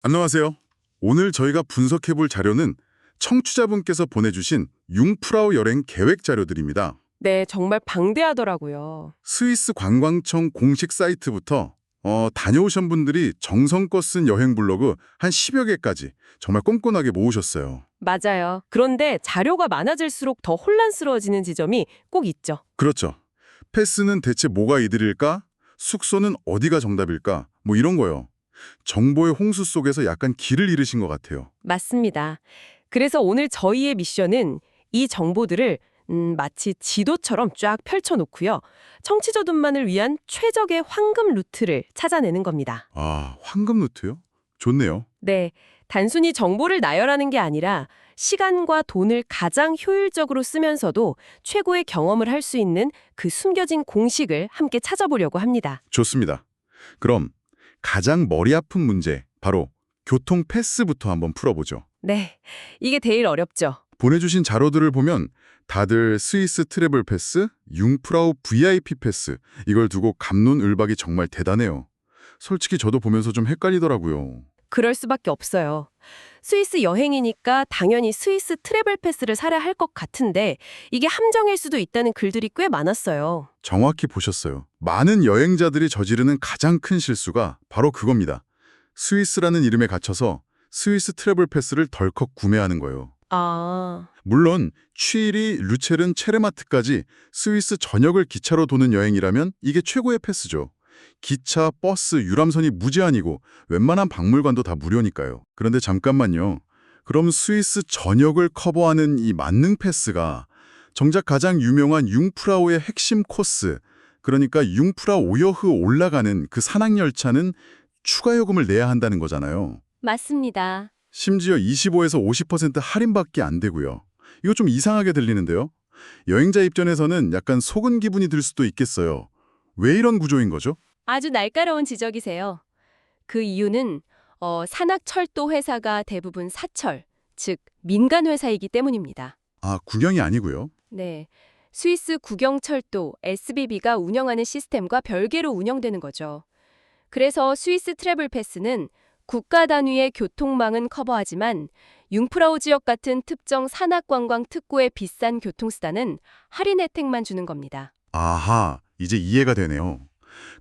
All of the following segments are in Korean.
안녕하세요. 오늘 저희가 분석해볼 자료는 청취자분께서 보내주신 융프라우 여행 계획 자료들입니다. 네, 정말 방대하더라고요. 스위스 관광청 공식 사이트부터 다녀오신 분들이 정성껏 쓴 여행 블로그 한 10여 개까지 정말 꼼꼼하게 모으셨어요. 맞아요. 그런데 자료가 많아질수록 더 혼란스러워지는 지점이 꼭 있죠. 그렇죠. 패스는 대체 뭐가 이득일까? 숙소는 어디가 정답일까? 뭐 이런 거요. 정보의 홍수 속에서 약간 길을 잃으신 것 같아요. 맞습니다. 그래서 오늘 저희의 미션은 이 정보들을 마치 지도처럼 쫙 펼쳐놓고요. 청취자분만을 위한 최적의 황금 루트를 찾아내는 겁니다. 아, 황금 루트요? 좋네요. 네, 단순히 정보를 나열하는 게 아니라 시간과 돈을 가장 효율적으로 쓰면서도 최고의 경험을 할 수 있는 그 숨겨진 공식을 함께 찾아보려고 합니다. 좋습니다. 그럼 가장 머리 아픈 문제, 바로 교통 패스부터 한번 풀어보죠. 네, 이게 제일 어렵죠. 보내주신 자료들을 보면 다들 스위스 트래블 패스, 융프라우 VIP 패스 이걸 두고 갑론을박이 정말 대단해요. 솔직히 저도 보면서 좀 헷갈리더라고요. 그럴 수밖에 없어요. 스위스 여행이니까 당연히 스위스 트래블 패스를 사야 할 것 같은데 이게 함정일 수도 있다는 글들이 꽤 많았어요. 정확히 보셨어요. 많은 여행자들이 저지르는 가장 큰 실수가 바로 그겁니다. 스위스라는 이름에 갇혀서 스위스 트래블 패스를 덜컥 구매하는 거예요. 아, 물론 취리, 류체른, 체르마트까지 스위스 전역을 기차로 도는 여행이라면 이게 최고의 패스죠. 기차, 버스, 유람선이 무제한이고 웬만한 박물관도 다 무료니까요. 그런데 잠깐만요. 그럼 스위스 전역을 커버하는 이 만능 패스가 정작 가장 유명한 융프라우의 핵심 코스, 그러니까 융프라우 오여흐 올라가는 그 산악열차는 추가 요금을 내야 한다는 거잖아요. 맞습니다. 심지어 25에서 50% 할인밖에 안 되고요. 이거 좀 이상하게 들리는데요. 여행자 입장에서는 약간 속은 기분이 들 수도 있겠어요. 왜 이런 구조인 거죠? 아주 날카로운 지적이세요. 그 이유는 산악철도 회사가 대부분 사철, 즉 민간 회사이기 때문입니다. 아, 국영이 아니고요. 네, 스위스 국영철도 SBB가 운영하는 시스템과 별개로 운영되는 거죠. 그래서 스위스 트래블 패스는 국가 단위의 교통망은 커버하지만 융프라우 지역 같은 특정 산악관광 특구의 비싼 교통수단은 할인 혜택만 주는 겁니다. 아하, 이제 이해가 되네요.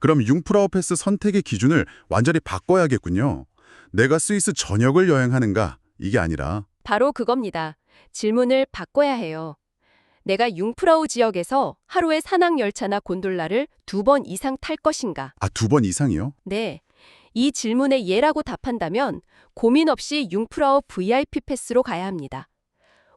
그럼 융프라우 패스 선택의 기준을 완전히 바꿔야겠군요. 내가 스위스 전역을 여행하는가? 이게 아니라. 바로 그겁니다. 질문을 바꿔야 해요. 내가 융프라우 지역에서 하루에 산악열차나 곤돌라를 2번 이상 탈 것인가? 아, 2번 이상이요? 네. 이 질문에 예라고 답한다면 고민 없이 융프라우 VIP 패스로 가야 합니다.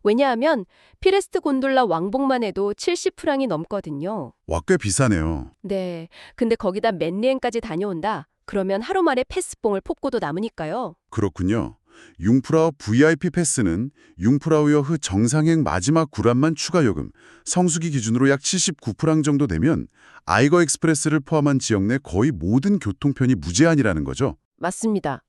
왜냐하면 피레스트 곤돌라 왕복만 해도 70프랑이 넘거든요. 와, 꽤 비싸네요. 네. 근데 거기다 맨리엔까지 다녀온다. 그러면 하루 만에 패스뽕을 뽑고도 남으니까요. 그렇군요. 융프라우 VIP 패스는 융프라우여흐 정상행 마지막 구간만 추가 요금, 성수기 기준으로 약 79프랑 정도 되면 아이거 익스프레스를 포함한 지역 내 거의 모든 교통편이 무제한이라는 거죠. 맞습니다.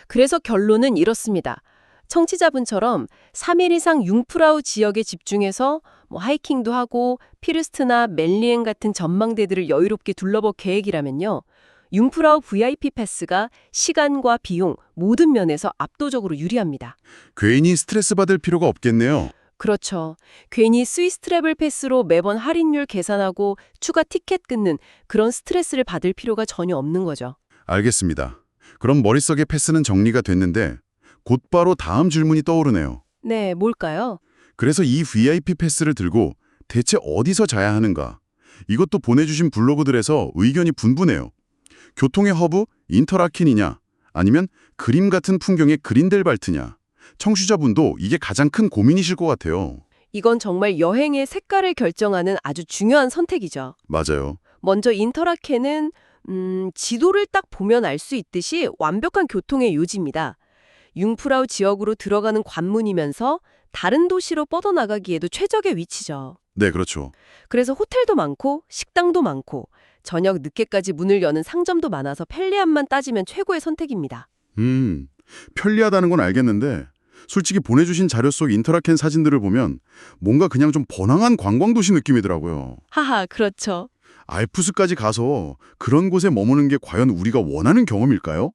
그래서 결론은 이렇습니다. 청취자분처럼 3일 이상 융프라우 지역에 집중해서 하이킹도 하고 피르스트나 멜리엔 같은 전망대들을 여유롭게 둘러볼 계획이라면요. 융프라우 VIP 패스가 시간과 비용 모든 면에서 압도적으로 유리합니다. 괜히 스트레스 받을 필요가 없겠네요. 그렇죠. 괜히 스위스 트래블 패스로 매번 할인율 계산하고 추가 티켓 끊는 그런 스트레스를 받을 필요가 전혀 없는 거죠. 알겠습니다. 그럼 머릿속에 패스는 정리가 됐는데 곧바로 다음 질문이 떠오르네요. 네, 뭘까요? 그래서 이 VIP 패스를 들고 대체 어디서 자야 하는가? 이것도 보내주신 블로그들에서 의견이 분분해요. 교통의 허브 인터라켄이냐 아니면 그림 같은 풍경의 그린델발트냐. 청취자분도 이게 가장 큰 고민이실 것 같아요. 이건 정말 여행의 색깔을 결정하는 아주 중요한 선택이죠. 맞아요. 먼저 인터라켄은 지도를 딱 보면 알 수 있듯이 완벽한 교통의 요지입니다. 융프라우 지역으로 들어가는 관문이면서 다른 도시로 뻗어나가기에도 최적의 위치죠. 네, 그렇죠. 그래서 호텔도 많고 식당도 많고 저녁 늦게까지 문을 여는 상점도 많아서 편리함만 따지면 최고의 선택입니다. 편리하다는 건 알겠는데 솔직히 보내주신 자료 속 인터라켄 사진들을 보면 뭔가 그냥 좀 번화한 관광도시 느낌이더라고요. 하하, 그렇죠. 알프스까지 가서 그런 곳에 머무는 게 과연 우리가 원하는 경험일까요?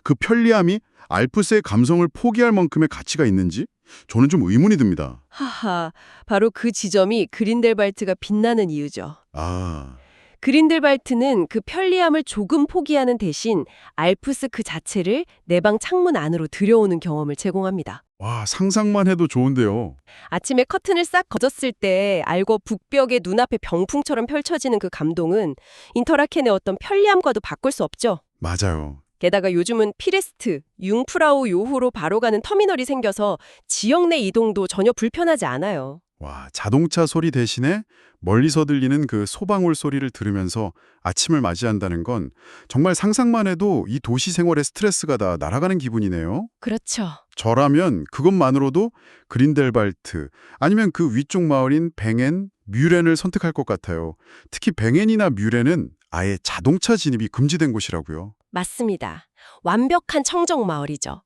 그 편리함이 알프스의 감성을 포기할 만큼의 가치가 있는지 저는 좀 의문이 듭니다. 하하, 바로 그 지점이 그린델발트가 빛나는 이유죠. 아, 그린델발트는 그 편리함을 조금 포기하는 대신 알프스 그 자체를 내 방 창문 안으로 들여오는 경험을 제공합니다. 와, 상상만 해도 좋은데요. 아침에 커튼을 싹 걷었을 때 알고 북벽에 눈앞에 병풍처럼 펼쳐지는 그 감동은 인터라켄의 어떤 편리함과도 바꿀 수 없죠. 맞아요. 게다가 요즘은 피레스트, 융프라우 요후로 바로 가는 터미널이 생겨서 지역 내 이동도 전혀 불편하지 않아요. 와, 자동차 소리 대신에 멀리서 들리는 그 소방울 소리를 들으면서 아침을 맞이한다는 건 정말 상상만 해도 이 도시 생활의 스트레스가 다 날아가는 기분이네요. 그렇죠. 저라면 그것만으로도 그린델발트 아니면 그 위쪽 마을인 뱅엔, 뮤렌을 선택할 것 같아요. 특히 뱅엔이나 뮤렌은 아예 자동차 진입이 금지된 곳이라고요. 맞습니다. 완벽한 청정 마을이죠.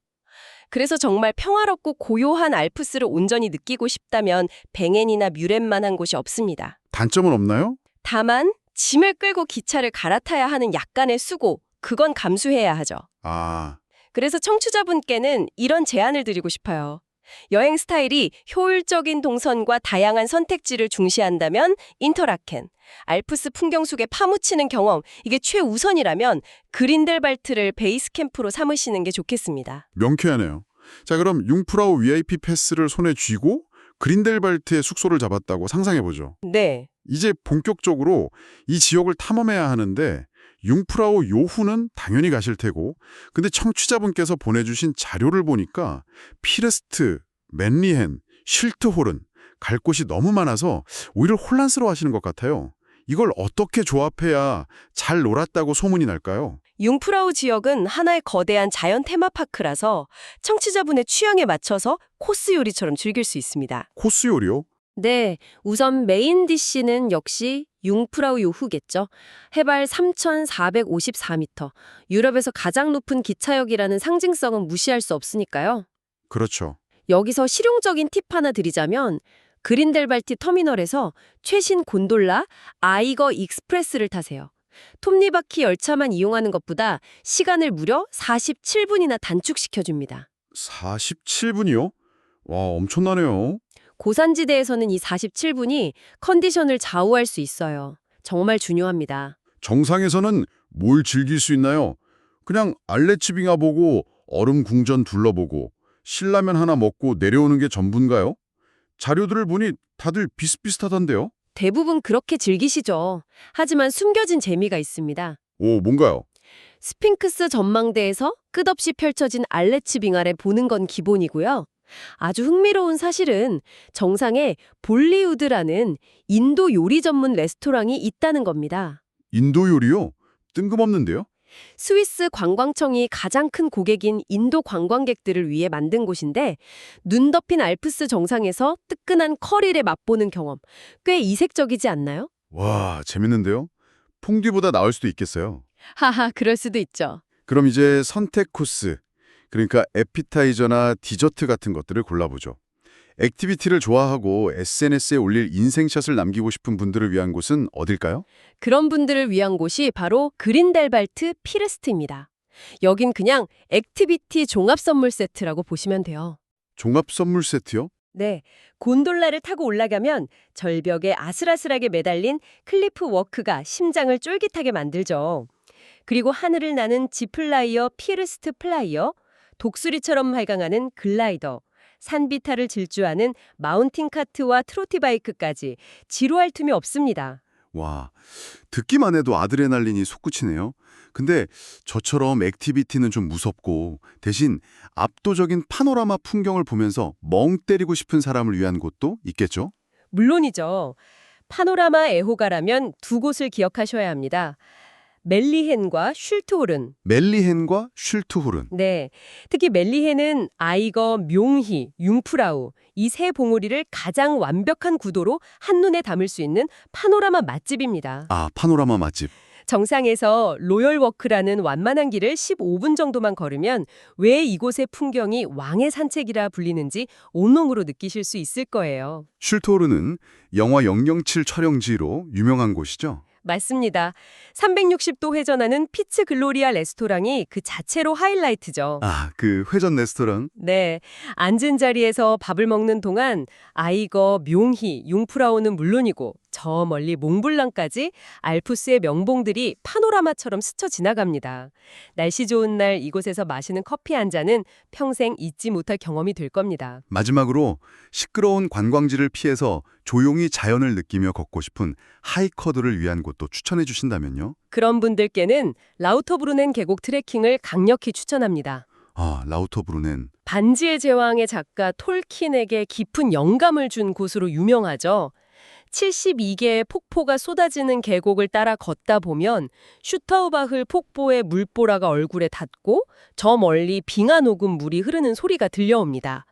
그래서 정말 평화롭고 고요한 알프스를 온전히 느끼고 싶다면 뱅엔이나 뮤렌만한 곳이 없습니다. 단점은 없나요? 다만 짐을 끌고 기차를 갈아타야 하는 약간의 수고, 그건 감수해야 하죠. 아, 그래서 청취자분께는 이런 제안을 드리고 싶어요. 여행 스타일이 효율적인 동선과 다양한 선택지를 중시한다면 인터라켄, 알프스 풍경 속에 파묻히는 경험, 이게 최우선이라면 그린델발트를 베이스 캠프로 삼으시는 게 좋겠습니다. 명쾌하네요. 자, 그럼 융프라우 VIP 패스를 손에 쥐고 그린델발트의 숙소를 잡았다고 상상해보죠. 네. 이제 본격적으로 이 지역을 탐험해야 하는데 융프라우 요후는 당연히 가실 테고 근데 청취자분께서 보내주신 자료를 보니까 피레스트, 맨리헨, 쉴트홀은 갈 곳이 너무 많아서 오히려 혼란스러워하시는 것 같아요. 이걸 어떻게 조합해야 잘 놀았다고 소문이 날까요? 융프라우 지역은 하나의 거대한 자연 테마파크라서 청취자분의 취향에 맞춰서 코스 요리처럼 즐길 수 있습니다. 코스 요리요? 네, 우선 메인 디쉬는 역시 융프라우 요후겠죠. 해발 3,454m, 유럽에서 가장 높은 기차역이라는 상징성은 무시할 수 없으니까요. 그렇죠. 여기서 실용적인 팁 하나 드리자면 그린델발티 터미널에서 최신 곤돌라 아이거 익스프레스를 타세요. 톱니바퀴 열차만 이용하는 것보다 시간을 무려 47분이나 단축시켜줍니다. 47분이요? 와, 엄청나네요. 고산지대에서는 이 47분이 컨디션을 좌우할 수 있어요. 정말 중요합니다. 정상에서는 뭘 즐길 수 있나요? 그냥 알레츠빙하 보고 얼음 궁전 둘러보고 신라면 하나 먹고 내려오는 게 전부인가요? 자료들을 보니 다들 비슷비슷하던데요? 대부분 그렇게 즐기시죠. 하지만 숨겨진 재미가 있습니다. 오, 뭔가요? 스핑크스 전망대에서 끝없이 펼쳐진 알레츠빙하를 보는 건 기본이고요. 아주 흥미로운 사실은 정상에 볼리우드라는 인도 요리 전문 레스토랑이 있다는 겁니다. 인도 요리요? 뜬금없는데요? 스위스 관광청이 가장 큰 고객인 인도 관광객들을 위해 만든 곳인데 눈 덮인 알프스 정상에서 뜨끈한 커리를 맛보는 경험. 꽤 이색적이지 않나요? 와, 재밌는데요? 퐁듀보다 나을 수도 있겠어요. 하하, 그럴 수도 있죠. 그럼 이제 선택 코스, 그러니까 에피타이저나 디저트 같은 것들을 골라보죠. 액티비티를 좋아하고 SNS에 올릴 인생샷을 남기고 싶은 분들을 위한 곳은 어딜까요? 그런 분들을 위한 곳이 바로 그린델발트 피레스트입니다. 여긴 그냥 액티비티 종합 선물 세트라고 보시면 돼요. 종합 선물 세트요? 네, 곤돌라를 타고 올라가면 절벽에 아슬아슬하게 매달린 클리프 워크가 심장을 쫄깃하게 만들죠. 그리고 하늘을 나는 지플라이어 피르스트 플라이어, 독수리처럼 활강하는 글라이더, 산비탈을 질주하는 마운틴 카트와 트로티바이크까지 지루할 틈이 없습니다. 와, 듣기만 해도 아드레날린이 솟구치네요. 근데 저처럼 액티비티는 좀 무섭고 대신 압도적인 파노라마 풍경을 보면서 멍 때리고 싶은 사람을 위한 곳도 있겠죠? 물론이죠. 파노라마 애호가라면 두 곳을 기억하셔야 합니다. 멜리헨과 슐트호른. 멜리헨과 슐트호른. 네, 특히 멜리헨은 아이거, 뇽히, 융프라우 이 세 봉우리를 가장 완벽한 구도로 한눈에 담을 수 있는 파노라마 맛집입니다. 아, 파노라마 맛집. 정상에서 로열워크라는 완만한 길을 15분 정도만 걸으면 왜 이곳의 풍경이 왕의 산책이라 불리는지 온몸으로 느끼실 수 있을 거예요. 슐트호른은 영화 007 촬영지로 유명한 곳이죠? 맞습니다. 360도 회전하는 피츠 글로리아 레스토랑이 그 자체로 하이라이트죠. 아, 그 회전 레스토랑? 네, 앉은 자리에서 밥을 먹는 동안 아이거, 묘히, 융프라우는 물론이고 저 멀리 몽블랑까지 알프스의 명봉들이 파노라마처럼 스쳐 지나갑니다. 날씨 좋은 날 이곳에서 마시는 커피 한 잔은 평생 잊지 못할 경험이 될 겁니다. 마지막으로 시끄러운 관광지를 피해서 조용히 자연을 느끼며 걷고 싶은 하이커들을 위한 곳도 추천해 주신다면요? 그런 분들께는 라우터브루넨 계곡 트레킹을 강력히 추천합니다. 아, 라우터브루넨. 반지의 제왕의 작가 톨킨에게 깊은 영감을 준 곳으로 유명하죠. 72개의 폭포가 쏟아지는 계곡을 따라 걷다 보면 슈타우바흐 폭포의 물보라가 얼굴에 닿고 저 멀리 빙하 녹은 물이 흐르는 소리가 들려옵니다.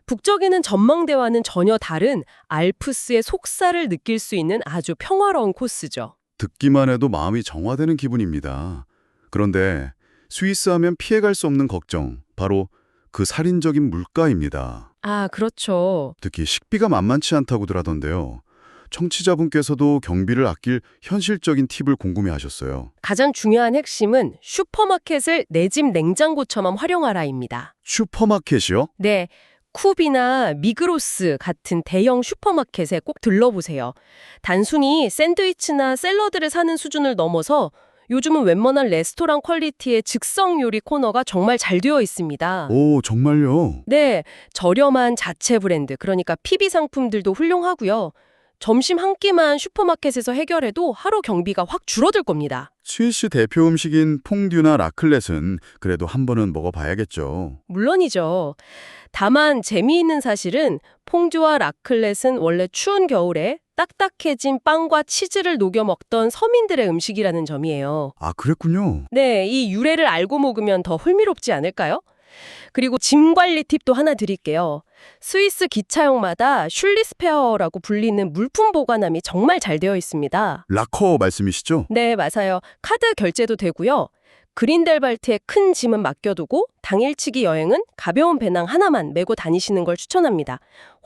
북쪽에는 전망대와는 전혀 다른 알프스의 속살을 느낄 수 있는 아주 평화로운 코스죠. 듣기만 해도 마음이 정화되는 기분입니다. 그런데 스위스 하면 피해갈 수 없는 걱정, 바로 그 살인적인 물가입니다. 아, 그렇죠. 특히 식비가 만만치 않다고들 하던데요. 청취자분께서도 경비를 아낄 현실적인 팁을 궁금해하셨어요. 가장 중요한 핵심은 슈퍼마켓을 내 집 냉장고처럼 활용하라입니다. 슈퍼마켓이요? 네, 쿱이나 미그로스 같은 대형 슈퍼마켓에 꼭 들러보세요. 단순히 샌드위치나 샐러드를 사는 수준을 넘어서 요즘은 웬만한 레스토랑 퀄리티의 즉석 요리 코너가 정말 잘 되어 있습니다. 오, 정말요? 네, 저렴한 자체 브랜드, 그러니까 PB 상품들도 훌륭하고요. 점심 한 끼만 슈퍼마켓에서 해결해도 하루 경비가 확 줄어들 겁니다. 스위스 대표 음식인 퐁듀나 라클렛은 그래도 한 번은 먹어봐야겠죠. 물론이죠. 다만 재미있는 사실은 퐁듀와 라클렛은 원래 추운 겨울에 딱딱해진 빵과 치즈를 녹여 먹던 서민들의 음식이라는 점이에요. 아, 그랬군요. 네, 이 유래를 알고 먹으면 더 흥미롭지 않을까요? 그리고 짐 관리 팁도 하나 드릴게요. 스위스 기차역마다 슐리스페어라고 불리는 물품 보관함이 정말 잘 되어 있습니다. 라커 말씀이시죠? 네, 맞아요. 카드 결제도 되고요. 그린델발트에 큰 짐은 맡겨두고 당일치기 여행은 가벼운 배낭 하나만 메고 다니시는 걸 추천합니다.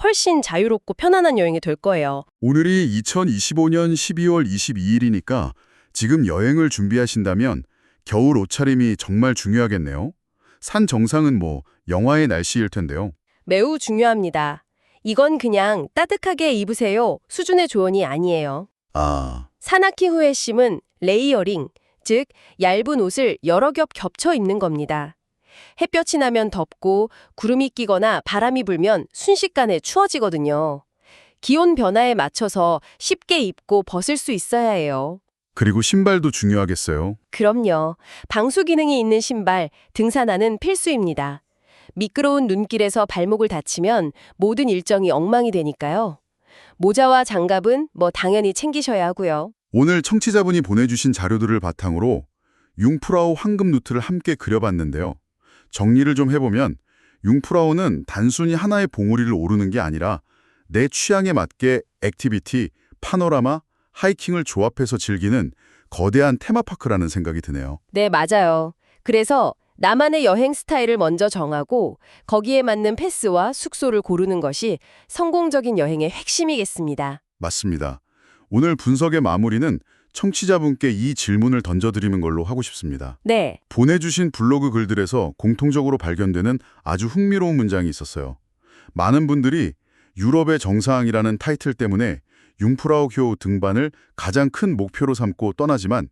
훨씬 자유롭고 편안한 여행이 될 거예요. 오늘이 2025년 12월 22일이니까 지금 여행을 준비하신다면 겨울 옷차림이 정말 중요하겠네요. 산 정상은 뭐 영하의 날씨일 텐데요. 매우 중요합니다. 이건 그냥 따뜻하게 입으세요 수준의 조언이 아니에요. 아, 산악기 후의 심은 레이어링, 즉 얇은 옷을 여러 겹 겹쳐 입는 겁니다. 햇볕이 나면 덥고 구름이 끼거나 바람이 불면 순식간에 추워지거든요. 기온 변화에 맞춰서 쉽게 입고 벗을 수 있어야 해요. 그리고 신발도 중요하겠어요. 그럼요. 방수 기능이 있는 신발, 등산화는 필수입니다. 미끄러운 눈길에서 발목을 다치면 모든 일정이 엉망이 되니까요. 모자와 장갑은 뭐 당연히 챙기셔야 하고요. 오늘 청취자분이 보내주신 자료들을 바탕으로 융프라우 황금 루트를 함께 그려봤는데요. 정리를 좀 해보면 융프라우는 단순히 하나의 봉우리를 오르는 게 아니라 내 취향에 맞게 액티비티, 파노라마, 하이킹을 조합해서 즐기는 거대한 테마파크라는 생각이 드네요. 네, 맞아요. 그래서 나만의 여행 스타일을 먼저 정하고 거기에 맞는 패스와 숙소를 고르는 것이 성공적인 여행의 핵심이겠습니다. 맞습니다. 오늘 분석의 마무리는 청취자분께 이 질문을 던져드리는 걸로 하고 싶습니다. 네, 보내주신 블로그 글들에서 공통적으로 발견되는 아주 흥미로운 문장이 있었어요. 많은 분들이 유럽의 정상이라는 타이틀 때문에 융프라우효 등반을 가장 큰 목표로 삼고 떠나지만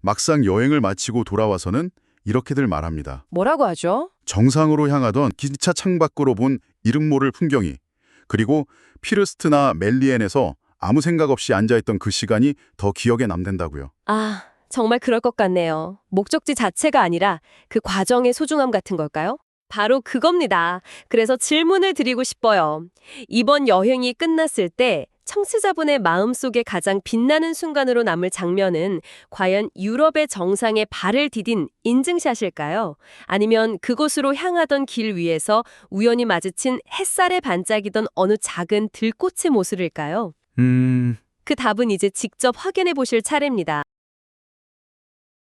막상 여행을 마치고 돌아와서는 이렇게들 말합니다. 뭐라고 하죠? 정상으로 향하던 기차 창밖으로 본 이름 모를 풍경이, 그리고 피르스트나 멜리엔에서 아무 생각 없이 앉아있던 그 시간이 더 기억에 남는다고요. 아, 정말 그럴 것 같네요. 목적지 자체가 아니라 그 과정의 소중함 같은 걸까요? 바로 그겁니다. 그래서 질문을 드리고 싶어요. 이번 여행이 끝났을 때 청취자분의 마음속에 가장 빛나는 순간으로 남을 장면은 과연 유럽의 정상에 발을 디딘 인증샷일까요? 아니면 그곳으로 향하던 길 위에서 우연히 마주친 햇살에 반짝이던 어느 작은 들꽃의 모습일까요? 그 답은 이제 직접 확인해 보실 차례입니다.